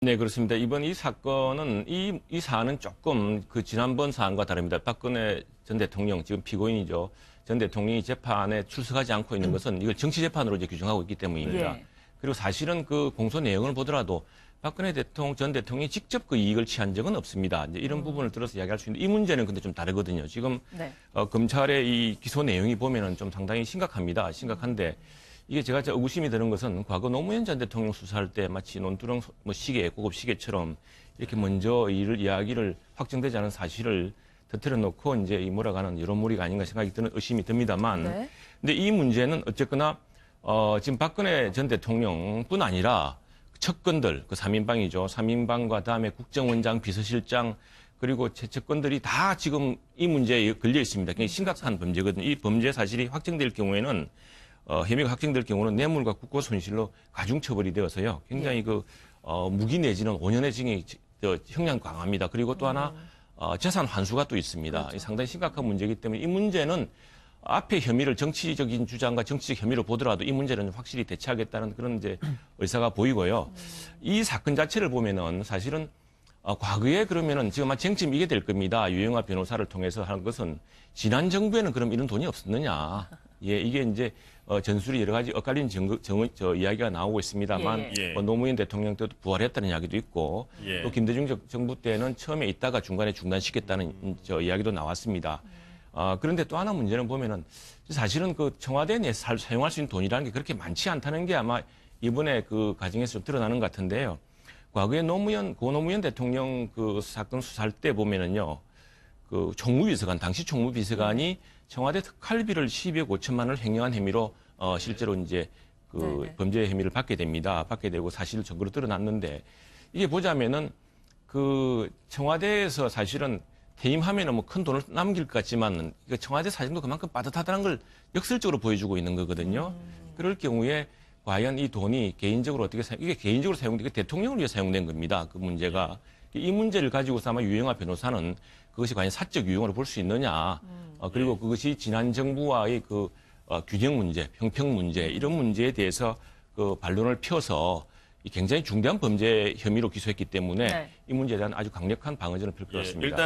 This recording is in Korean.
네, 그렇습니다. 이번 이 사건은 이 사안은 조금 그 지난번 사안과 다릅니다. 박근혜 전 대통령 지금 피고인이죠. 전 대통령이 재판에 출석하지 않고 있는 것은 이걸 정치 재판으로 이제 규정하고 있기 때문입니다. 예. 그리고 사실은 그 공소 내용을 보더라도 박근혜 전 대통령이 직접 그 이익을 취한 적은 없습니다. 이제 이런 부분을 들어서 이야기할 수 있는데 이 문제는 근데 좀 다르거든요. 지금 네. 검찰의 이 기소 내용이 보면은 좀 상당히 심각합니다. 심각한데 이게 제가 의구심이 드는 것은 과거 노무현 전 대통령 수사할 때 마치 논두렁 시계, 고급 시계처럼 이렇게 먼저 이야기를 확정되지 않은 사실을 터뜨려 놓고 이제 이 몰아가는 이런 무리가 아닌가 생각이 드는 의심이 듭니다만. 네. 근데 이 문제는 어쨌거나 지금 박근혜 전 대통령뿐 아니라 측근들, 그 3인방이죠. 3인방과 다음에 국정원장, 비서실장 그리고 최측근들이 다 지금 이 문제에 걸려 있습니다. 굉장히 심각한 범죄거든요. 이 범죄 사실이 확정될 경우에는 혐의가 확정될 경우는 뇌물과 국고 손실로 가중처벌이 되어서요. 굉장히 무기 내지는 5년의 징이 형량 강합니다. 그리고 또 하나 재산 환수가 또 있습니다. 그렇죠. 상당히 심각한 문제이기 때문에 이 문제는 앞에 혐의를 정치적인 주장과 정치적 혐의로 보더라도 이 문제는 확실히 대처하겠다는 그런 이제 의사가 보이고요. 이 사건 자체를 보면은 사실은 과거에 그러면은 지금 쟁점 이게 될 겁니다. 유영하 변호사를 통해서 하는 것은 지난 정부에는 그럼 이런 돈이 없었느냐. 예, 이게 이제 전술이 여러 가지 엇갈린 이야기가 나오고 있습니다만 예. 노무현 대통령 때도 부활했다는 이야기도 있고 또 김대중 정부 때는 처음에 있다가 중간에 중단시켰다는 이야기도 나왔습니다. 그런데 또 하나 문제는 보면은 사실은 그 청와대 내 사용할 수 있는 돈이라는 게 그렇게 많지 않다는 게 아마 이번에 그 과정에서 좀 드러나는 것 같은데요. 과거에 고 노무현 대통령 그 사건 수사할 때 보면은요, 그 총무비서관, 당시 총무비서관이 청와대 특활비를 12억 5천만 원을 횡령한 혐의로 실제로 이제 그 범죄 혐의를 받게 됩니다. 받게 되고 사실 증거로 드러났는데 이게 보자면은 그 청와대에서 사실은 퇴임하면은 뭐 큰 돈을 남길 것 같지만 청와대 사정도 그만큼 빠듯하다는 걸 역설적으로 보여주고 있는 거거든요. 그럴 경우에 과연 이 돈이 개인적으로 이게 개인적으로 사용된, 대통령을 위해 사용된 겁니다. 그 문제가. 이 문제를 가지고서 아마 유영하 변호사는 그것이 과연 사적 유용으로 볼 수 있느냐. 그리고 그것이 지난 정부와의 그 균형 문제, 형평 문제, 이런 문제에 대해서 그 반론을 펴서 굉장히 중대한 범죄 혐의로 기소했기 때문에 이 문제에 대한 아주 강력한 방어전을 펼 것 같습니다.